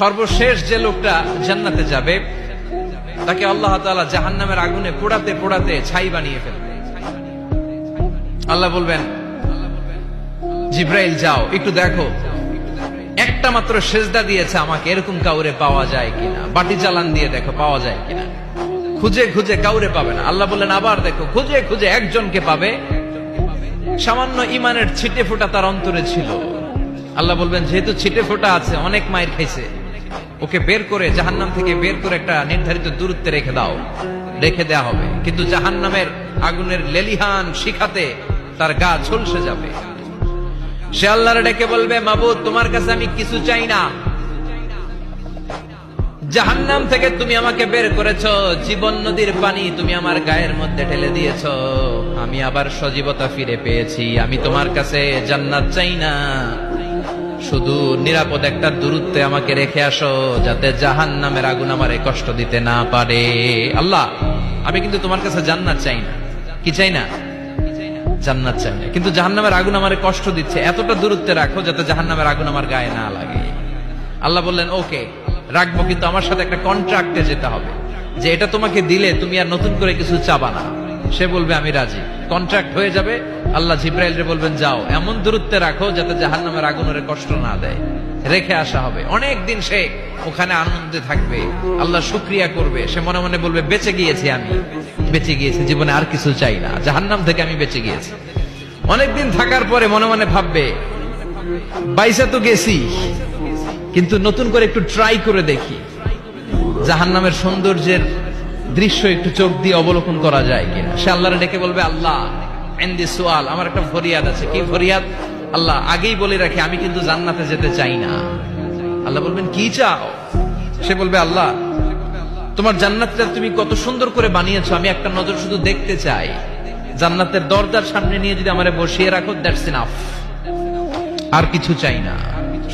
সর্বশেষ যে লোকটা জান্নাতে যাবে তাকে আল্লাহ তাআলা জাহান্নামের আগুনে পোড়াতে পোড়াতে ছাই বানিয়ে ফেলবে। আল্লাহ বলবেন, জিব্রাইল যাও একটু দেখো, একটা মাত্র সেজদা দিয়েছে আমাকে, এরকম কাউরে পাওয়া যায় কিনা। বাটি চালান দিয়ে দেখো পাওয়া যায় কিনা। খুঁজে খুঁজে কাউরে পাবে না। আল্লাহ বললেন আবার দেখো, খুঁজে খুঁজে একজনকে পাবে, সামান্য ইমানের ছিটে ফোঁটা তার অন্তরে ছিল। আল্লাহ বলবেন, যেহেতু ছিটে ফোঁটা আছে, অনেক মায়ের খাইছে, ওকে বের করে জাহান্নাম থেকে বের করে একটা নির্ধারিত দূরত্বে রেখে দাও। রেখে দেয়া হবে, কিন্তু জাহান্নামের আগুনের লেলিহান শিখাতে তার গা ঝলসে যাবে। সে আল্লাহরে ডেকে বলবে, মাবুদ তোমার কাছে আমি কিছু চাই না, জাহান্নাম থেকে তুমি আমাকে বের করেছো, জীবন নদীর পানি তুমি আমার গায়ের মধ্যে ঢেলে দিয়েছো, আমি আবার সজীবতা ফিরে পেয়েছি, আমি তোমার কাছে জান্নাত চাই না, শুধু নিরাপদ একটা দূরত্বে আমাকে রেখে আসো, যাতে জাহান্নামের আগুন আমারে কষ্ট দিতে না পারে। আল্লাহ, আমি কিন্তু তোমার কাছে জান্নাত চাই না। কি চাই না? জান্নাত চাই না, কিন্তু জাহান্নামের আগুন আমারে কষ্ট দিচ্ছে, এতটা দূরত্বে রাখো যাতে জাহান্নামের আগুন আমার গায়ে না লাগে। আল্লাহ বললেন, ওকে রাখবো, কিন্তু আমার সাথে একটা কন্ট্রাক্টে যেতে হবে, যে এটা তোমাকে দিলে তুমি আর নতুন করে কিছু চাবা না। সে বলবে আমি রাজি, কন্ট্রাক্ট হয়ে যাবে। আল্লাহ জিব্রাইলকে বলবেন, যাও এমন দূরত্বে রাখো যাতে জাহান্নামের আগুনের কষ্ট না দেয়। রেখে আসা হবে, অনেক দিন সে ওখানে আনন্দে থাকবে, আল্লাহ শুকরিয়া করবে। সে মনে মনে বলবে, বেঁচে গিয়েছি, আমি বেঁচে গিয়েছি, জীবনে আর কিছু চাই না, জাহান্নাম থেকে আমি বেঁচে গিয়েছি। অনেকদিন থাকার পরে মনে মনে ভাববে, বাইসা তো গেছি, কিন্তু নতুন করে একটু ট্রাই করে দেখি, জাহান্নামের সৌন্দর্যের দৃশ্য একটু চোখ দিয়ে অবলোকন করা যায় কিনা। সে আল্লাহরে ডেকে বলবে, আল্লাহ ইনদি সুআল, আমার একটা ফরিয়াদ আছে। কি ফরিয়াদ? আল্লাহ আগেই বলে রাখি, আমি কিন্তু জান্নাতে যেতে চাই না। আল্লাহ বলবেন, কি চাও? সে বলবে, আল্লাহ তোমার জান্নাতটা তুমি কত সুন্দর করে বানিয়েছো, আমি একটা নজর শুধু দেখতে চাই। জান্নাতের দরজার সামনে নিয়ে যদি আমারে বসিয়ে রাখো, দ্যাটস ইনাফ, আর কিছু চাই না,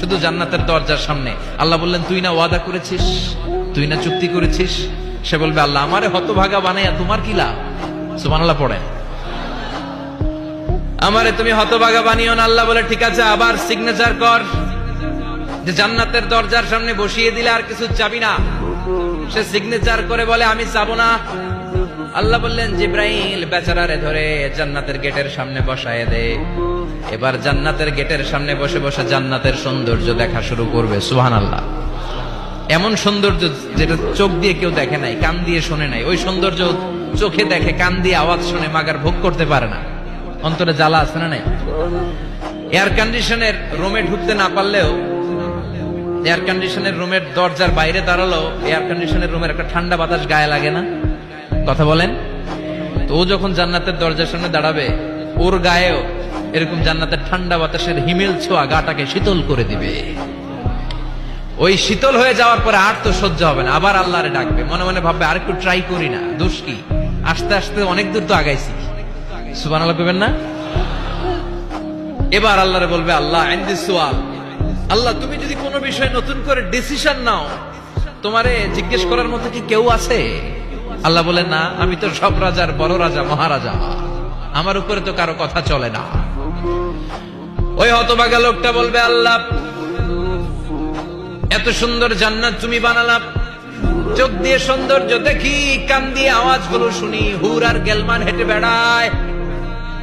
শুধু জান্নাতের দরজার সামনে। আল্লাহ বললেন, তুই না ওয়াদা করেছিস, তুই না চুক্তি করেছিস। সে বলবে, আল্লাহ আমারে হতভাগা বানাইয়া তোমার কি লাভ? সুবহানাল্লাহ পড়েন। আমারে তুমি হতভাগা বানিও না। আল্লাহ বলে, ঠিক আছে, আবার সিগনেচার কর যে জান্নাতের দরজার সামনে বসিয়ে দিলে আর কিছু চাবি না। সে সিগনেচার করে বলে, আমি চাবো না। আল্লাহ বললেন, জিব্রাইল বেচারারে ধরে জান্নাতের গেটের সামনে বসায় দে। এবার জান্নাতের গেটের সামনে বসে বসে জান্নাতের সৌন্দর্য দেখা শুরু করবে। সুবহানাল্লাহ। এমন সৌন্দর্য যেটা চোখ দিয়ে কেউ দেখে নাই, কান দিয়ে শোনে নাই, ওই সৌন্দর্য চোখে দেখে, কান দিয়ে আওয়াজ শুনে মাগার ভোগ করতে পারে না। অন্তরে জ্বালা আছে না নাই? এয়ার কন্ডিশনের রুমে ঢুকতে না পারলেও, এয়ার কন্ডিশনের রুমের দরজার বাইরে দাঁড়ালো, এয়ার কন্ডিশনের রুমের একটা ঠান্ডা বাতাস গায়ে লাগে না? কথা বলেন তো। ও যখন জান্নাতের দরজার সামনে দাঁড়াবে, ওর গায়েও এরকম জান্নাতের ঠান্ডা বাতাসের হিমেল ছোঁয়া গাটাকে শীতল করে দিবে। ওই শীতল হয়ে যাওয়ার পরে আর তো সহ্য হবে না, আবার আল্লাহরে ডাকবে, মনে মনে ভাববে, আর একটু ট্রাই করি না, দোষ কি, আস্তে আস্তে অনেক দূর তো আগাইছি। সুবহানাল্লাহ কইবেন না? এবার আল্লাহরে বলবে, আল্লাহ ইনদি সুআল, আল্লাহ তুমি যদি কোনো বিষয় নতুন করে ডিসিশন নাও, তোমারে জিজ্ঞেস করার মতো কি কেউ আছে? আল্লাহ বলে, না, আমি তো সব রাজার বড় রাজা, মহারাজা, আমার উপরে তো কারো কথা চলে না। ওই হতভাগা লোকটা বলবে, আল্লাহ এত সুন্দর জান্নাত তুমি বানালাম, চোখ দিয়ে সৌন্দর্য দেখি, কান দিয়ে আওয়াজগুলো শুনি, হুর আর গেলমান হেঁটে বেড়ায়,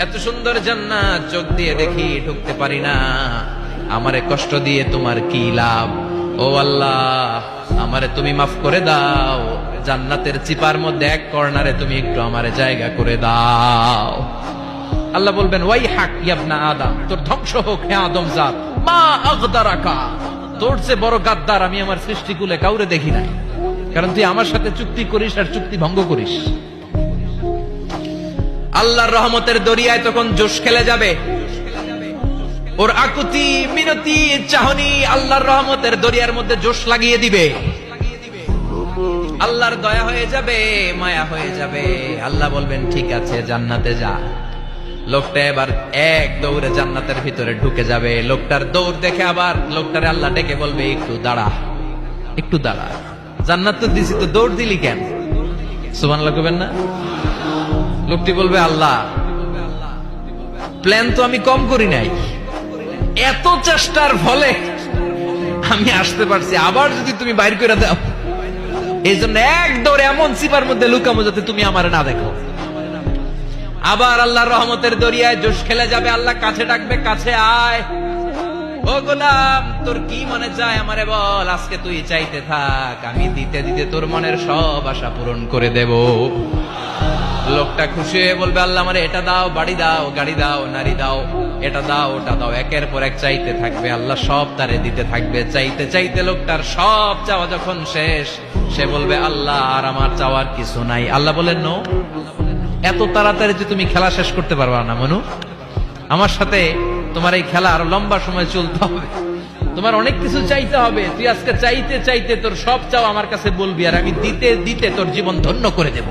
এত সুন্দর জান্নাত চোখ দিয়ে দেখি, ঢুকতে পারি না, আমারে কষ্ট দিয়ে তোমার কি লাভ? ও আল্লাহ, আমারে তুমি মাফ করে দাও, জান্নাতের চিপার মধ্যে এক কর্নারে তুমি একটু আমারে জায়গা করে দাও। আল্লাহ বলবেন, ওয়াই হাক ইবনা আদম, তোর ধ্বংস হোক হে আদম জাত, মা আগদারাকা, তোর চেয়ে বড় গাদ্দার আমি আমার সৃষ্টিকুলে কাউরে দেখি নাই, কারণ তুই আমার সাথে চুক্তি করিস আর চুক্তি ভঙ্গ করিস। আল্লাহর রহমতের দরিয়ায় তখন জোশ খেলে যাবে, ওর আকুতি মিনতি চাহনি আল্লাহর রহমতের দরিয়ার মধ্যে জোশ লাগিয়ে দিবে। আল্লাহর দয়া হয়ে যাবে, মায়া হয়ে যাবে। আল্লাহ বলবেন, ঠিক আছে, জান্নাতে যা। লোকটা এবার এক দৌড়ে জান্নাতের ভিতরে ঢুকে যাবে। লোকটার দৌড় দেখে আবার লোকটারে আল্লাহ ডেকে বলবে, একটু দাঁড়া, একটু দাঁড়া, জান্নাত তো দিছি, তো দৌড় দিলি কেন? সুবহানাল্লাহ কইবেন না? লোকটি বলবে, আল্লাহ প্ল্যান তো আমি কম করি নাই, এত চেষ্টার ফলে আমি আসতে পারছি, আবার যদি তুমি বাইর করে দাও, এই জন্য এক দৌড়ে এমন সিপার মধ্যে লুকামো যাতে তুমি আমার না দেখো। আবার আল্লাহর রহমতের দরিয়ায় জোশ খেলে যাবে, আল্লাহ কাছে ডাকবে, কাছে আয়, ও গোলাম তোর কি মনে চায় আমারে বল, আজকে তুই চাইতে থাক, আমি দিতে দিতে তোর মনের সব আশা পূরণ করে দেব। লোকটা খুশি হয়ে বলবে, আল্লাহ আমারে এটা দাও, বাড়ি দাও, গাড়ি দাও, নারী দাও, এটা দাও, ওটা দাও, একের পর এক চাইতে থাকবে, আল্লাহ সব তারে দিতে থাকবে। চাইতে চাইতে লোকটার সব চাওয়া যখন শেষ, সে বলবে, আল্লাহ আর আমার চাওয়ার কিছু নাই। আল্লাহ বলেন, নো, এত তাড়াতাড়ি যে তুমি খেলা শেষ করতে পারবা না মনু, আমার সাথে তোমার এই খেলা আরো লম্বা সময় চলতে হবে, তোমার অনেক কিছু চাইতে হবে। তুই আজকে চাইতে চাইতে তোর সব চাও আমার কাছে বলবি, আর আমি দিতে দিতে তোর জীবন ধন্য করে দেব।